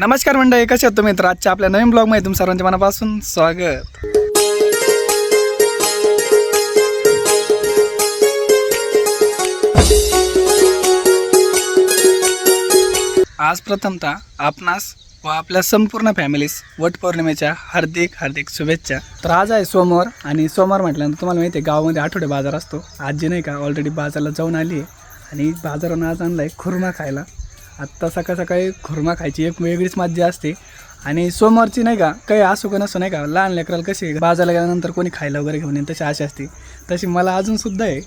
नमस्कार मंडळी, कसे आहात तुम्ही? तर आजच्या आपल्या नवीन ब्लॉगमध्ये तुम सर्वांच्या मनापासून स्वागत. आज प्रथमतः आपणास व आपल्या संपूर्ण फॅमिलीस वटपौर्णिमेच्या हार्दिक शुभेच्छा. तर आज आहे सोमवार आणि सोमवार म्हटल्यानंतर तुम्हाला माहिती आहे गावामध्ये आठवडे बाजार असतो. आजी नाही का ऑलरेडी बाजारला जाऊन आली आहे आणि बाजारानं आज आणला आहे खुर्मा खायला. आत्ता सकाळी खुर्मा खायची एक वेगळीच मज्जा असते. आणि सोमवारची नाही का काही असो का नसो नाही का लहान लेकराला कशी बाजारला गेल्यानंतर कोणी खायला वगैरे घेऊन येईल तशी आशा असते. तशी मला अजूनसुद्धा आहे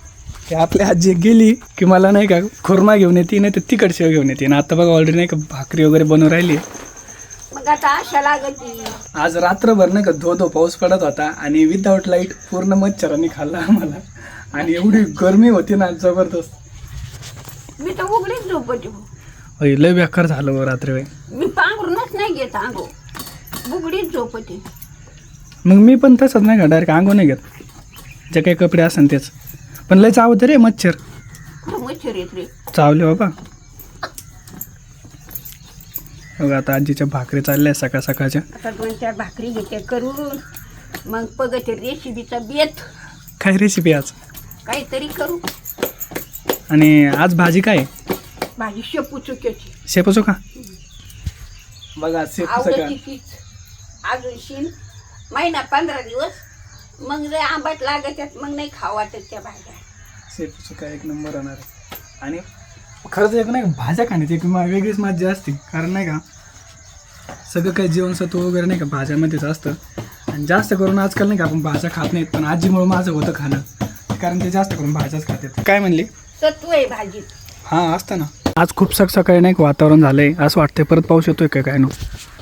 की आपली आजी गेली की मला नाही का खुर्मा घेऊन येते नाही तर तिखट शेव घेऊन येते. आणि आता बघा ऑलरेडी नाही का भाकरी वगैरे बनवून राहिली. मग आता आशा लागती. आज रात्रभर नाही का धो पाऊस पडत होता आणि विदाऊट लाईट पूर्ण मच्छरांनी खाल्ला आम्हाला. आणि एवढी गरमी होती ना जबरदस्त. मी तर उघडीच झोपते. लय बेकार झालं हो रात्री बाई. मी पांघरूनच नाही घेत अंगो, उघडीच झोपते. मग मी पण तसंच नाही का डायरेक्ट अंगो नाही घेत, जे काही कपडे असेल तेच. पण लय चावते रे मच्छर. मच्छर येत रे चावले बाबा. बघा आता आजीच्या भाकरी चालल्या सकाळच्या. आता 2-4 भाकरी घेते करून मग पगते रेसिपीचा बेत. काय रेसिपी आज? काहीतरी करू. आणि आज भाजी काय? भाजी शेपू चुक्याची. शेपूचो का? बघा शेपूचं आवडती का तीच. अजून शीन महिना 15 दिवस मग लय आंबट लागत मग नाही खाऊ वाटत त्या भाज्या. शेपूचं काय एक नंबर होणार आहे. आणि खरंच एक नाही भाज्या खाण्याची एक वेगळीच मज्जा असते. कारण नाही का सगळं काही जीवनसत्व वगैरे नाही का भाज्यामध्येच असतं. आणि जास्त करून आजकाल नाही का आपण भाज्या खात नाहीत, पण आजीमुळे माझं होतं खाणं. कारण ते जास्त करून भाज्याच खातात. काय म्हणली? सत्व आहे भाजीत. हां असतं ना. आज खूप सकाळी नाही का वातावरण झालं आहे, असं वाटतं परत पाऊस येतोय काय नो.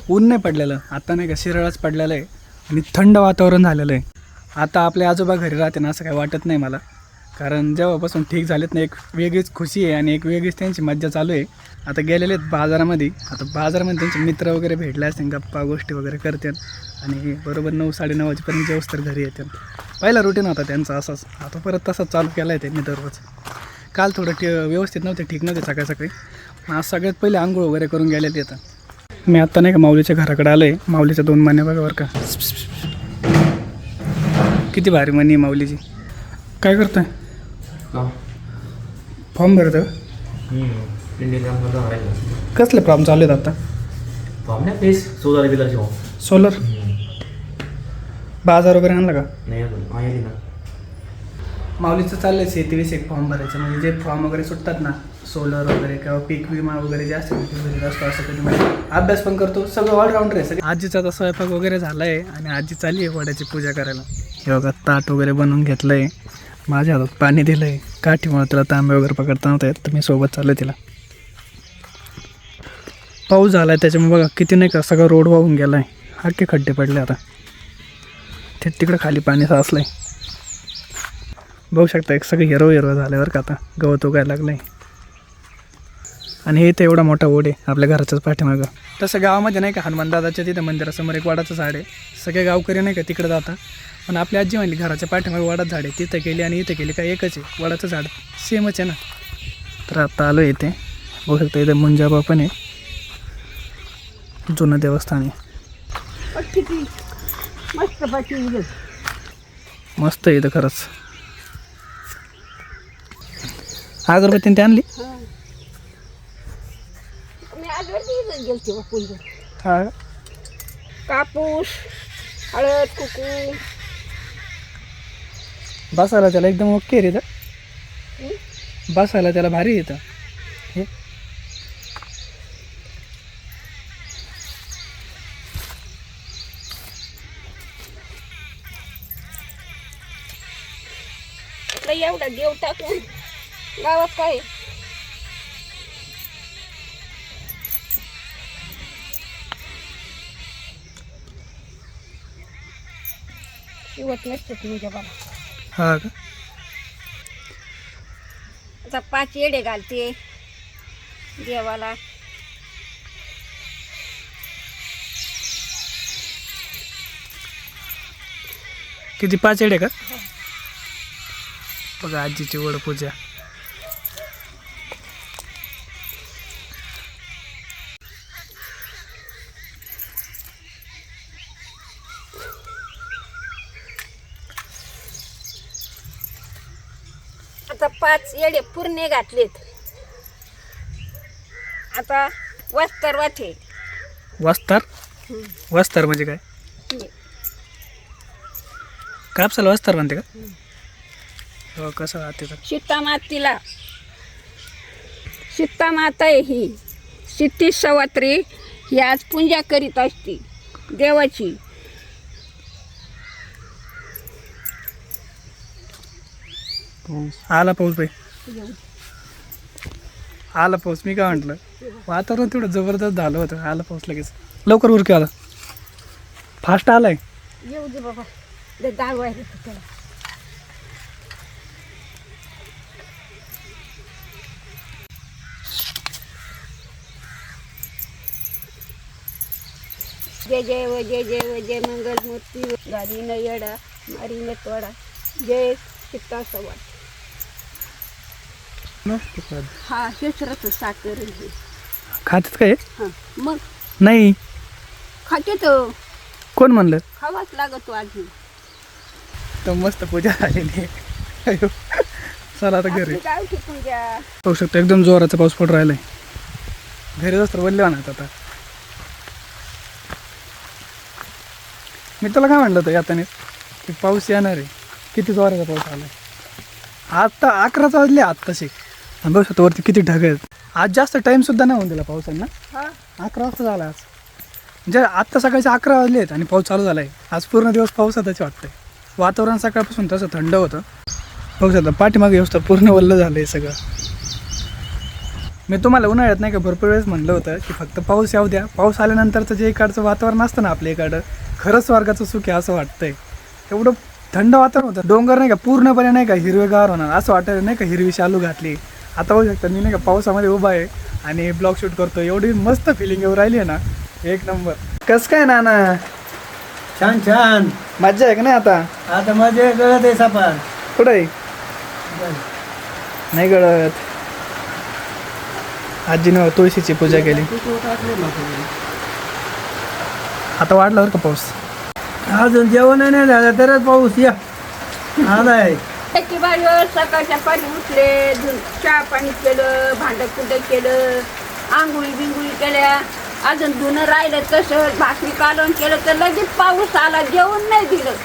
ऊन नाही पडलेलं आता नाही का शिराळाच पडलेलं आहे आणि थंड वातावरण झालेलं आहे. आता आपले आजोबा घरी राहते ना असं काही वाटत नाही मला. कारण जेव्हापासून ठीक झालेत ना एक वेगळीच खुशी आहे आणि एक वेगळीच त्यांची मज्जा चालू आहे. आता गेलेले आहेत बाजारामध्ये. आता बाजारामध्ये त्यांचे मित्र वगैरे भेटले असतील, गप्पा गोष्टी वगैरे करतात आणि बरोबर 9-9:30 वाजेपर्यंत जेवस तर घरी येतात. पहिला रुटीन होता त्यांचा असाच, आता परत तसाच चालू केला आहे त्यांनी दररोज. काल थोडं व्यवस्थित नव्हते, ठीक नव्हते सकाळी. आज सगळ्यात पहिले आंघोळ वगैरे करून गेलेले येतं. मी आत्ता नाही का माऊलीच्या घराकडे आलो आहे. माऊलीच्या 2 मणी बघा बरं का, किती भारी मणी आहे माऊलीची. काय करतोय? फॉर्म भरतं? कसले फॉर्म चालू आहेत आता? सोलर बाजार वगैरे आणला का? माऊलीचं चाललं आहे शेतीविषयक फॉर्म भरायचं. म्हणजे जे फॉर्म वगैरे सुटतात ना सोलर वगैरे किंवा पीक विमा वगैरे जे असतं ते भरत असतो. असं कधी अभ्यास पण करतो, सगळं ऑलराऊंडर आहे सगळं. आजीचा आता स्वयंपाक वगैरे झाला आहे आणि आजी चालली आहे वड्याची पूजा करायला. हे बघा ताट वगैरे बनवून घेतलं आहे, माझ्या हातात पाणी दिलं आहे. काठीमुळे त्याला तांबे वगैरे पकडता नव्हता येत तर मी सोबत चाललो तिला. पाऊस झाला आहे त्याच्यामुळे बघा किती नाही का सगळं रोड वाहून गेला आहे. अख्खे खड्डे पडले आता. ते तिकडं खाली पाणी साचलं आहे. बघू शकता एक सगळं हिरवं झाल्यावर का आता गवत उगायला लागलं आहे. आणि हे तर एवढा मोठा ओढ आहे आपल्या घराच्याच पाठीमागं. तसं गावामध्ये नाही का हनुमान दादाच्या तिथं मंदिरासमोर एक वडाचं झाड आहे. सगळे गावकरी नाही का तिकडे जातात. पण आपली आजी म्हणली घराच्या पाठीमागे वडाचं झाड आहे, तिथं गेली आणि इथं गेली काय एकच आहे. वडाचं झाड सेमच आहे ना. तर आता आलो इथे, बघू शकता इथे मुंजाबा पण आहे, जुनं देवस्थान आहे. मस्त आहे इथं खरंच. अगरबत्ती ते आणली? हा कापूस, हळद, कुकू बसायला त्याला एकदम ओके रे. बसायला त्याला भारी येतं हे. एवढा देव टाकून गावात काय शिवत नसते तुझ्या बाबा. हा का? आता 5 येडे घालते देवाला. किती 5 येडे का? बघा आजीची वड पूजा. आता 5 येडे पूर्ण घातलेत. आता वस्तर वाटे वस्तार वस्तार म्हणजे काय? कापसाला वस्तार म्हणते का? हो कसं राहते तर सीता माता आहे ही. सिद्धी सवात्री ही आज पूजा करीत असते देवाची. आला पाऊस बाई, आला पाऊस. मी काय म्हटलं वातावरण तेवढं जबरदस्त झालं होतं. आला पाऊस लगेच लवकर उरकी आला, फास्ट आलाय. येऊ दे बाबा, लय डाळ व्हायला त्याला. जय जय व जय जय व जय मंगल मूर्ती गाडी न येडा मारी न तोडा. जय सीता सवार. हा शेषरथ साखर आहे. खातेत काय? हा मग नाही खाते तो. कोण म्हणलं? खावाच लागतो आधी. तर मस्त पूजा झालेली. अयो चला आता घरी. आपली गावठी पूजा. पाहू शकतो एकदम जोराचा पाऊस पडून राहिलाय. घरी जास्त वल्ले होणार आता. मी तुला काय म्हणलं होतं याताने की पाऊस येणार आहे. किती जोराचा पाऊस आलाय. आता 11 वाजले आत्ताशी. आणि बघू शकतो वरती किती ढग आहेत. आज जास्त टाईमसुद्धा नाही होऊन दिला पावसानं. हा 11 वाजता झाला आज. म्हणजे आत्ता सकाळचे 11 वाजले आहेत आणि पाऊस चालू झाला आहे. आज पूर्ण दिवस पावसातच वाटतंय. वातावरण सकाळपासून तसं थंड होतं. बघू शकता पाठीमागे व्यवस्था पूर्ण वल्ल झालं आहे सगळं. मी तुम्हाला उन्हाळ्यात नाही का भरपूर वेळेस म्हणलं होतं की फक्त पाऊस येऊ द्या. पाऊस आल्यानंतरचं जे इकडचं वातावरण असतं ना आपल्या इकडं, खरंच स्वर्गाचं सुख आहे असं वाटतंय. एवढं थंड वातावरण होतं. डोंगर नाही का पूर्णपणे नाही का हिरवेगार होणार असं वाटायला नाही का हिरवी शालू घातली. आता बघू शकता मी नाही का पावसामध्ये उभा आहे आणि ब्लॉग शूट करतो. एवढी मस्त फिलिंग येऊ राहिली आहे ना, एक नंबर. कसं काय नाना? छान छान. मज्जा आहे का नाही आता? आता माझे गळत आहे सापान. कुठं आहे? नाही गळत. आजीने तुळशीची पूजा केली. आता वाढला बरं का पाऊस. अजून जेवण नाही झालं तरच पाऊस या आलाय. त्याची बाजू सकाळच्या पाणी उठले, चहा पाणी केलं, भांडं कुठं केलं, आंघोळी बिंगुळी केल्या. अजून धुणं राहिलं तसं, भाकरी कालवण केलं तर लगेच पाऊस आला. जेवण नाही दिलं.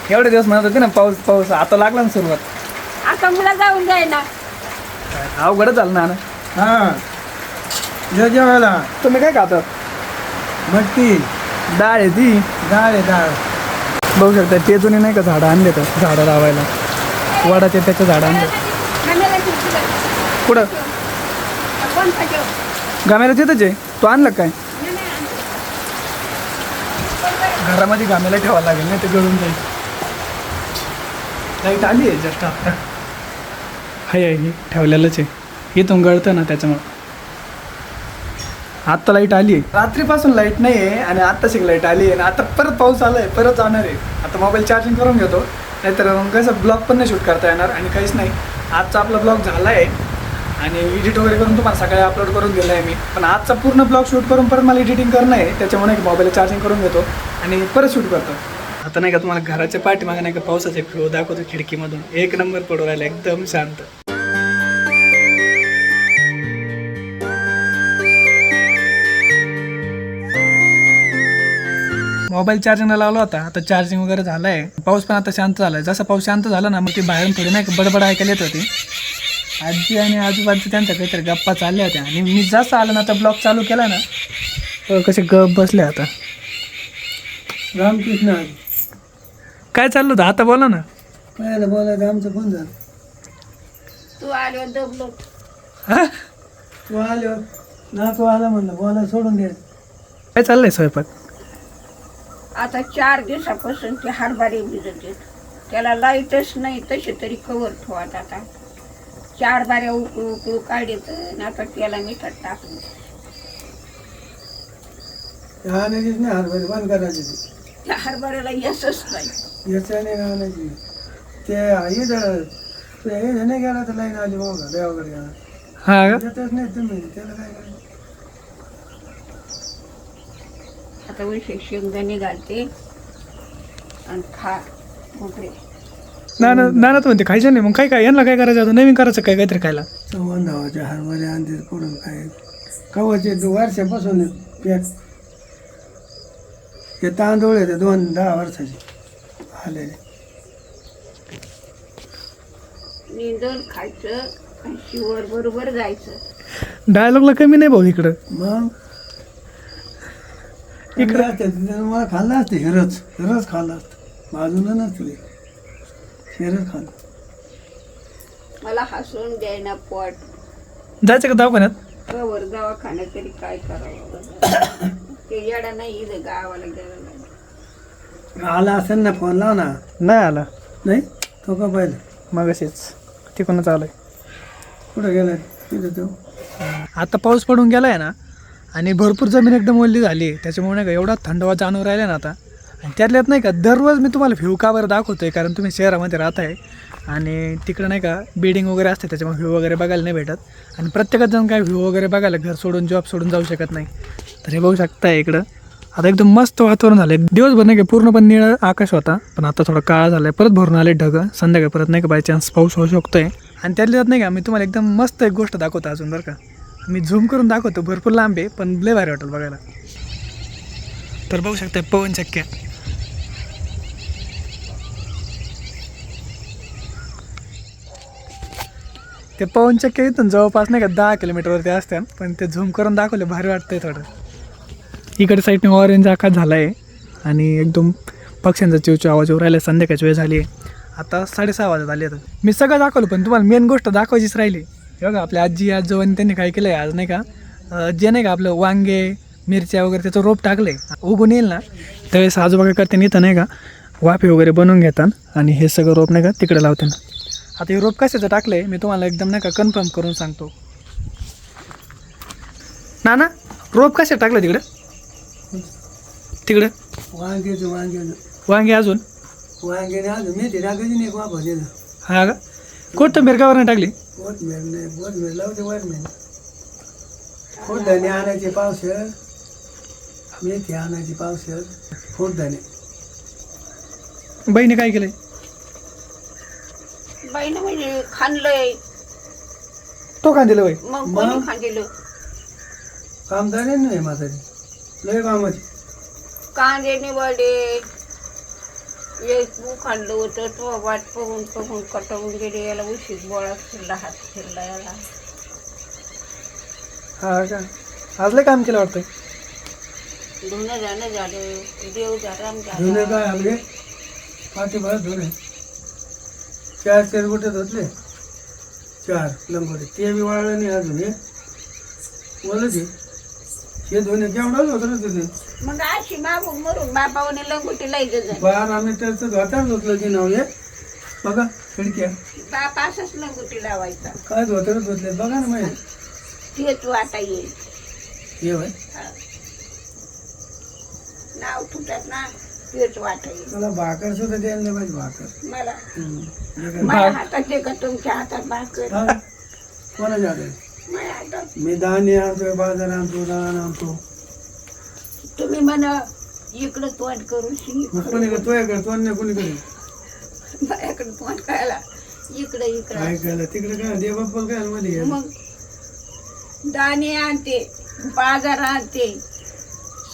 एवढे दिवस म्हणत होते ना पाऊस पाऊस, आता लागला ना सुरुवात. आता मला जाऊन जाय ना. अवघडच झालं ना. हा जेवायला तुम्ही काय खातात? मटकी डाळ आहे ती. डाळ आहे डाळ. बघू शकता तेजूने नाही का झाडं आणले तर झाडं लावायला. वडाचे त्याचे झाडं आणले. कुठं? गाम्याला तिथंच आहे. तू आणलं काय? घरामध्ये गाम्याला ठेवायला लागेल नाही ते गळून जाईल. लाईट आली आहे जस्ट आता. हाय ही ठेवलेलंच आहे. इथून गळतं ना त्याच्यामुळं. आत्ता लाईट आली आहे. रात्रीपासून लाईट नाही आहे आणि आत्ताशी लाईट आली आहे. आणि आता परत पाऊस आला आहे, परत जाणार आहे. आता मोबाईल चार्जिंग करून घेतो, नाहीतर मग कसं ब्लॉग पण नाही शूट करता येणार आणि काहीच नाही. आजचा आपला ब्लॉग झाला आहे आणि एडिट वगैरे करून तुम्हाला सकाळी अपलोड करून दिलं आहे मी. पण आजचा पूर्ण ब्लॉग शूट करून परत मला एडिटिंग करणं आहे. त्याच्यामुळे मोबाईल चार्जिंग करून घेतो आणि परत शूट करतो. आता नाही का तुम्हाला घराच्या पाठीमागे नाही का पावसाचे फ्लो दाखवतो खिडकीमधून. एक नंबर पडू राहिला एकदम शांत. मोबाईल चार्जिंगला लावला होता. आता चार्जिंग वगैरे झालं आहे. पाऊस पण आता शांत झाला आहे. जसा पाऊस शांत झाला ना मग ती बाहेरून थोडी नाही का बडबड ऐकायला येत होती. आजी आणि आजूबाजूच्या त्यांच्या काहीतरी गप्पा चालल्या होत्या आणि मी जसं आलं ना आता ब्लॉग चालू केला ना तर कसे गप बसले. आता रामकृष्ण काय चाललं होतं आता बोला ना. पहिलं बोलायचं आमचं कोण झालं. तू आलो दबलो. हा तू आलो ना, तू आला म्हणलं बोलायला सोडून दे. काय चाललंय स्वयंपाक? आता 4 दिवसापासून ते हरभरे भिजत येत. त्याला लाईटच नाही. तसे तरी कवर ठेवत. आता 4 बाऱ्या उकळू उकळू काढत आणि आता त्याला मिठात टाकून आणायचीच नाही हरभरे, बंद करायची. त्या हरभऱ्याला यसच नाही. याच्याने आणायची ते हे नाही गेला तर लाईन आली बघा देवाकडे गेला. हा का? देतच नाही तुम्ही त्याला काय करायचं. आता विशेष शेंगदाणे घालते आणि खा मोकळे. नाना तर म्हणते खायचं नाही, मग काय काय यांना काय करायचं आता, नवीन करायचं काय काहीतरी खायला. चव्हाण धावाचे हरभरे आणते पडून काय कवाचे वर्षापासून पॅक. हे तांदूळ येते 10 वर्षाचे आलेले. निंदून खायचं आणि शिवर बरोबर जायचं. डायलॉगला कमी नाही भाऊ इकडं. मग इकडे असते मला खाल्लं असते हिरच खाल्लं असतं, बाजूला नसतं हिरच खाल्लं. मला हसून द्यायना पोट. जायचं का दवाखान्यात? कवर दवाखान्यात तरी काय करावं. ते येडा नाही इथं गावाला गेलं नाही. आला असेल ना, फोन लाव ना. नाही आला. नाही तो का पाहिलं मग असेच तिकडूनच आलंय. कुठं गेला तिथं तो. आता पाऊस पडून गेला आहे ना, आणि भरपूर जमीन एकदम ओली झाली आहे, त्याच्यामुळे नाही का एवढा थंडवा जाणून राहिला ना आता. आणि त्यातल्यात नाही का दररोज मी तुम्हाला व्ह्यू का बरं दाखवतो आहे, कारण तुम्ही शहरामध्ये राहत आहे आणि तिकडं नाही का बिल्डिंग वगैरे असते, त्याच्यामुळे व्ह्यू वगैरे बघायला नाही भेटत. आणि प्रत्येकात जण काय व्ह्यू वगैरे बघायला घर सोडून जॉब सोडून जाऊ शकत नाही. तर हे बघू शकता इकडं आता एकदम मस्त वातावरण झालं आहे. दिवसभर नाही का पूर्णपणे निळं आकाश होता, पण आता थोडा काळा झाला आहे, परत भरून आले ढग. संध्याकाळी परत नाही का बाय चान्स पाऊस होऊ शकतो आहे. आणि त्यातल्यात नाही का मी तुम्हाला एकदम मस्त एक गोष्ट दाखवतो अजून बरं का. मी झूम करून दाखवतो, भरपूर लांब आहे पण लय भारी वाटेल बघायला. तर बघू शकता पवन चक्क्या. ते पवन चक्क्या इथून जवळपास नाही का 10 किलोमीटरवरती असतात, पण ते झूम करून दाखवले भारी वाटतंय थोडं. इकडे साईडने ऑरेंज आकाश झाला आहे आणि एकदम पक्ष्यांचा चिवचिव आवाज येऊ राहिला. संध्याकाळची वेळ झाली आहे, आता 6:30 वाजत आले. आता मी सगळं दाखवलं, पण तुम्हाला मेन गोष्ट दाखवायचीच राहिली. हे बघा आपल्या आजी आजोबांनी त्यांनी काय केलं आहे आज नाही का, जे नाही का आपलं वांगे मिरच्या वगैरे त्याचं रोप टाकलं आहे. उगून येईल ना त्यावेळेस आजोबा काय करते इथं नाही का वाफे वगैरे बनवून घेतात आणि हे सगळं रोप नाही का तिकडे लावते ना. आता हे रोप कशाचं टाकलं आहे मी तुम्हाला एकदम नाही का कन्फर्म करून सांगतो. ना रोप कशाचं टाकलं तिकडं वांगे अजून मेथी टाकायची नाही वापरली ना. हा का कोथिंबीर का नाही टाकली? कोथमीर लावते वाटमेर. फुटधाने आणायचे पावसाळ्यात, मेथी आणायची पावसाळ्यात, फुटधाने. बहिणी काय केलंय? बाईनं म्हणजे खाणलंय. तो का दिलं बाई? मग कोणी खांदिलं? कामदार नाही म्हातारी, लय कामाची. कांदे निवडले, एक खाल्लं होतं तो वाट पहून कटवून गेले. याला उशीर बोळा फिरला, हात फिरला याला. हा का आज लय काम केलं वाटतंय. धुणं जाणं झालं, देव झालं धुणे काय आपले पाठीभर धुणे 4 शेरगुटे धुतले, 4 लंगोटे. ते बी वाळलं नाही अजून. हे बोलत हे धुणे केवढाच होतं ना तुझे. मग अशी मागून मरून बापावने लंगोटी लई जाय. 12 मीटरचं धोताच धुतलं की नाव. हे बघा खिडक्या बाप असाच लंगोटी लावायचा. काय धोतर धुतले बघा ना माहिती. तेच वाटा येईल. हे बाय नाव तुटत ना, तेच वाटा येईल. मला भाकर सुद्धा द्यायला नाही पाहिजे. भाकर मला माझ्या हातात दे का तुमच्या हातात भाकर? कोणाच्या हातात? माझ्या हातात. मी धान्य आणतोय, बाजार आणतो, दाण आणतो. तुम्ही म्हणा इकडं तोंड करून मग कोणीकडे तुझ्याकडे तोंड नाही कोणीकडे. माझ्याकडे तोंड करायला इकडं काय केलं तिकडे काय दे बाप्पा काय मध्ये. मग दाणे आणते, बाजार आणते,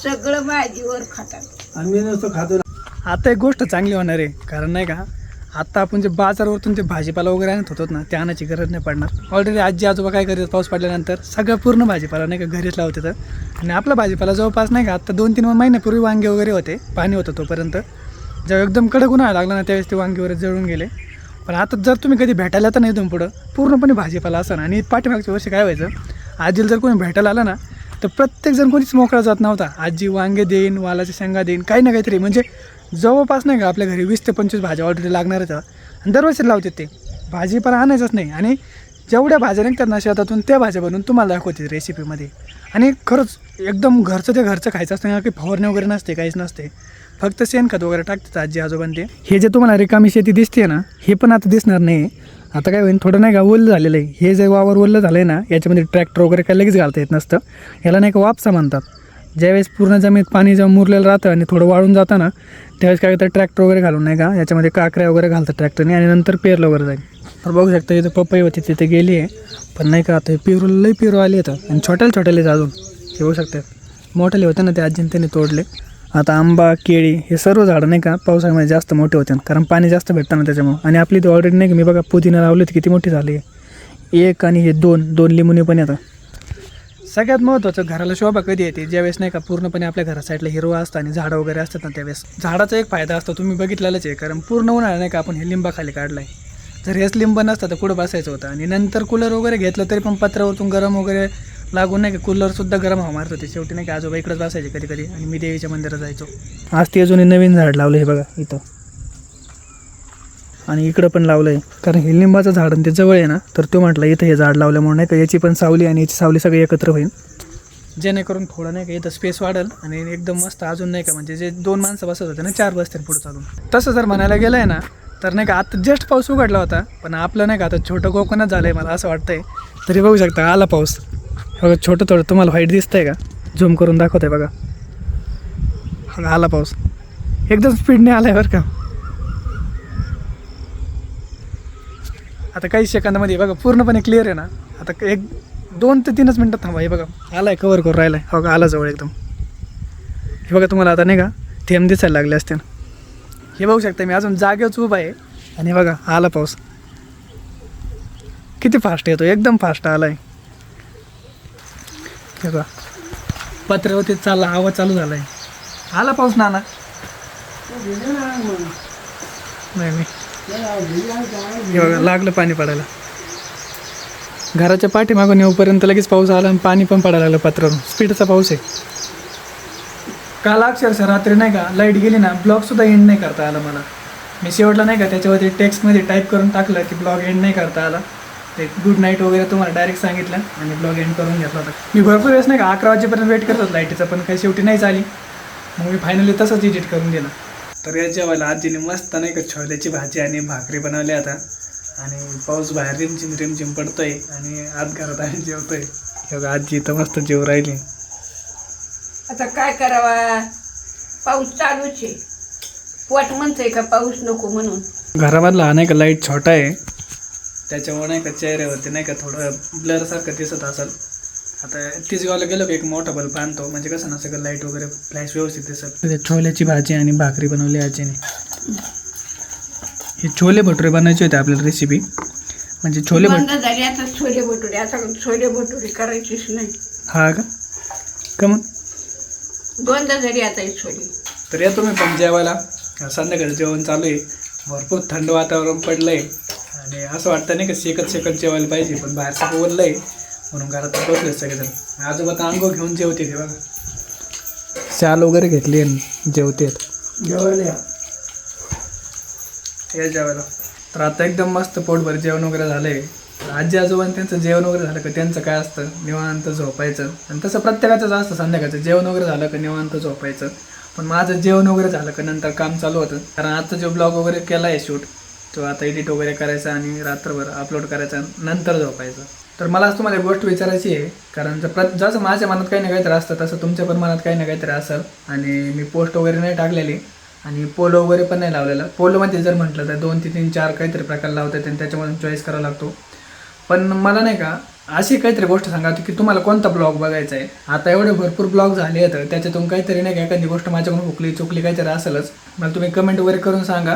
सगळं भाजीवर खातात. आणि मी नुसतं खातो. आता एक गोष्ट चांगली होणार आहे, कारण नाही का आता आपण जे बाजारावरतून जे भाजीपाला वगैरे आणत होतो ना, ते आणायची गरज नाही पडणार. ऑलरेडी आजी आजोबा काय करतात, पाऊस पडल्यानंतर सगळं पूर्ण भाजीपाला नाही का घरीच लावतात. आणि आपला भाजीपाला जवळपास नाही का आता 2-3 महिन्यापूर्वी वांगे वगैरे होते, पाणी होतं तोपर्यंत. जेव्हा एकदम कडक उन्हाळा लागला ना त्यावेळेस ते वांगे वगैरे जळून गेले. पण आता जर तुम्ही कधी भेटायला तर नाही, इथून पुढं पूर्णपणे भाजीपाला असं. आणि पाठीमागच्या वर्षी काय व्हायचं, आजीला जर कोणी भेटायला आलं ना तर प्रत्येकजण कोणीच मोकळा जात नव्हता. आजी वांगे देईन, वालाच्या शेंगा देईन, काही ना काहीतरी. म्हणजे जवळपास नाही का आपल्या घरी 20 ते 25 भाज्या ऑलरेडी लागणारच. आणि दरवर्षी लावतात ते भाजीपाला आणायचंच नाही. आणि जेवढ्या भाज्या निघतात ना शेतातून त्या भाज्या बनवून तुम्हाला दाखवते रेसिपीमध्ये. आणि खरंच एकदम घरचं ते घरचं खायचं असतं, काही फवारणी वगैरे नसते, काहीच नसते. फक्त शेणखत वगैरे टाकतात आजी आजोबांनी ते. हे जे तुम्हाला रिकामी शेती दिसते ना, हे पण आता दिसणार नाही. आता काय होईल, थोडं नाही का ओलं झालेलं आहे. हे जे वावर ओलं झालं आहे ना, याच्यामध्ये ट्रॅक्टर वगैरे काय लगेच घालता येत नसतं. याला नाही का वापसा म्हणतात. ज्यावेळेस पूर्ण जमिनीत पाणी जेव्हा मुरलेलं राहतं आणि थोडं वाळून जातं ना, त्यावेळेस काय तर ट्रॅक्टर वगैरे घालून नाही का याच्यामध्ये काकऱ्या वगैरे घालतात ट्रॅक्टरने आणि नंतर पेरलं वगैरे जाईल. तर बघू शकता इथं पपई होती तिथे गेली आहे, पण नाही का आता पेरूला लई पेरू आली येतं आणि छोट्याले अजून हे बघू शकतात. मोठाले होते ना ते आजीने त्यांनी तोडले. आता आंबा केळी हे सर्व झाडं नाही का पावसाळ्यामध्ये जास्त मोठे होते कारण पाणी जास्त भेटतं ना त्याच्यामुळं. आणि आपली ते ऑलरेडी नाही का मी बघा पुदिना लावली होती किती मोठी झाली आहे. एक आणि हे दोन लिंबूने पण येतं. सगळ्यात महत्त्वाचं घराला शोभा कधी येते ज्यावेळेस नाही का पूर्णपणे आपल्या घरा साईडला हिरवा असतं आणि झाडं वगैरे असतात ना त्यावेळेस. झाडाचा एक फायदा असतो तुम्ही बघितलेलंच आहे, कारण पूर्ण उन्हाळा नाही का आपण हे लिंबाखाली काढला आहे. जर हेच लिंब नसतं तर कुठं बसायचं होतं. आणि नंतर कूलर वगैरे घेतलं तरी पण पत्रावरतून गरम वगैरे लागून नाही का कूलरसुद्धा गरम हवा मारत होते. शेवटी नाही का आजोबा इकडेच बसायचे कधी कधी आणि मी देवीच्या मंदिरात जायचो. आज ते अजून नवीन झाड लावलं हे बघा इथं आणि इकडं पण लावलं आहे, कारण हे लिंबाचं झाड आणि ते जवळ आहे ना, तर तो म्हटलं इथं हे झाड लावल्यामुळे नाही का याची पण सावली आणि याची सावली सगळी एकत्र होईल, जेणेकरून थोडं नाही का इथं स्पेस वाढेल आणि एकदम मस्त अजून नाही का म्हणजे जे 2 माणसं बसत होते ना 4 बसतील पुढं चालून. तसं जर म्हणायला गेलं आहे ना तर नाही का आता जस्ट पाऊस उघडला होता, पण आपलं नाही का आता छोटं कोकणच झालं आहे मला असं वाटतंय. तरी बघू शकता आला पाऊस. बघा छोटं थोडं तुम्हाला व्हाईट दिसतं आहे का, झूम करून दाखवत आहे बघा. हा आला पाऊस एकदम स्पीडने आला आहे बरं का. आता काही सेकंदामध्ये बघा पूर्णपणे क्लिअर आहे ना. आता 1-2 ते 3 मिनटात थांबा. हे बघा आला आहे, कवर करून राहिला आहे. हो का आला जवळ एकदम. हे बघा तुम्हाला आता नाही का थेंब दिसायला लागले असते. हे बघू शकता मी अजून जागेच उभा आहे आणि बघा आला पाऊस. किती फास्ट येतो, एकदम फास्ट आला आहे. हे बघा पत्र्यावरती चालला आवाज चालू झाला आहे. आला पाऊस नाना. नाही हे बघा लागलं पाणी पडायला. घराच्या पाठीमागून येऊपर्यंत लगेच पाऊस आला आणि पाणी पण पडायला लागलं पत्रावरून. स्पीडचा पाऊस आहे. काल अक्षरशः रात्री नाही का लाईट गेली ना ब्लॉगसुद्धा एंड नाही करता आला मला. मी शेवटला नाही का त्याच्यावरती टेक्स्टमध्ये टाईप करून टाकलं की ब्लॉग एंड नाही करता आला. ते गुड नाईट वगैरे तुम्हाला डायरेक्ट सांगितलं आणि ब्लॉग एंड करून घेतला होता. मी भरपूर वेळेस नाही का 11 वाजेपर्यंत वेट करत होतो लाईटीचा, पण काही शेवटी नाहीच आली. मग मी फायनली तसंच एडिट करून दिला. तर या जेवायला आजीने मस्त नाही का छोल्याची भाजी आणि भाकरी बनवली आता. आणि पाऊस बाहेर रिमझिम पडतोय आणि आत घरात आहे जेवतोय. हे बघा आजी तर मस्त जेव राहिली. आता काय करावा, पाऊस चालूच आहे. पोट म्हणतंय का पाऊस नको म्हणून. घरामधला हा नाही का लाईट छोटा आहे त्याच्यामुळे नाही का चेहऱ्यावरती नाही का थोडं ब्लर सारखं दिसत असेल. आता तिसगावला गेलो की एक मोठा बल्ब आणतो म्हणजे कसं ना सगळं लाईट वगैरे फ्लॅश व्यवस्थित दिसेल. छोल्याची भाजी आणि भाकरी बनवली आजीने. हे छोले भटुरे बनायचे होते आपल्याला रेसिपी. म्हणजे छोले बंद झाली आता छोले भटुरे. आता छोले भटुरे करायचीच नाही. हा का मग बंद झाली आता ही छोले. तर या तुम्ही पण जेवायला. संध्याकाळी जेवण चालू आहे. भरपूर थंड वातावरण पडलं आहे आणि असं वाटतं नाही का शेकत जेवायला पाहिजे, पण बाहेर सगळं ओरलं आहे म्हणून घरात बसले सगळेजण. आजोबा तर अंघोळ घेऊन जेवते ते बघा. शाल वगैरे घेतली जेवते जेवायला या जेवायला. तर आता एकदम मस्त पोटभर जेवण वगैरे झालं आहे. आजी आजोबांनी त्यांचं जेवण वगैरे झालं का त्यांचं काय असतं निवांत झोपायचं. आणि तसं प्रत्येकाचंच असतं संध्याकाळचं जेवण वगैरे झालं का निवांत झोपायचं. पण माझं जेवण वगैरे झालं का नंतर काम चालू होतं, कारण आता जो ब्लॉग वगैरे केला आहे शूट तो आता एडिट वगैरे करायचा आणि रात्रभर अपलोड करायचा नंतर झोपायचं. तर मला आज तुम्हाला एक गोष्ट विचारायची आहे, कारण जसं माझ्या मनात काही ना काहीतरी असतं तसं तुमच्या पण मनात काही ना काहीतरी असेल. आणि मी पोस्ट वगैरे नाही टाकलेली आणि पोलो वगैरे पण नाही लावलेला. पोलोमध्ये जर म्हटलं तर 2 ते 3 4 काहीतरी प्रकार लावतात आणि त्याच्यामधून चॉईस करावा लागतो. पण मला नाही का अशी काहीतरी गोष्ट सांगा की तुम्हाला कोणता ब्लॉग बघायचा आहे. आता एवढे भरपूर ब्लॉग झाले आहेत त्याच्यातून काहीतरी नाही का एखादी गोष्ट माझ्याकडून हुकली चुकली काहीतरी असेलच. मला तुम्ही कमेंट वगैरे करून सांगा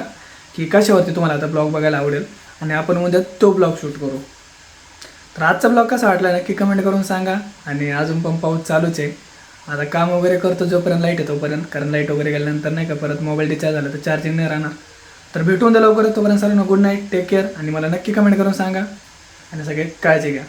की कशावरती तुम्हाला आता ब्लॉग बघायला आवडेल आणि आपण उद्या तो ब्लॉग शूट करू. तर आजचा ब्लॉग कसा वाटला नक्की कमेंट करून सांगा. आणि अजून पण पाऊस चालूच आहे. आता काम वगैरे करतो जोपर्यंत लाईट आहे तोपर्यंत, कारण लाईट वगैरे गेल्यानंतर नाही का परत मोबाईल रिचार्ज झाला तर चार्जिंग नाही राहणार. तर भेटून द्या लवकरच. तोपर्यंत सर्वांना गुड नाईट, टेक केअर आणि मला नक्की कमेंट करून सांगा आणि सगळे काळजी घ्या.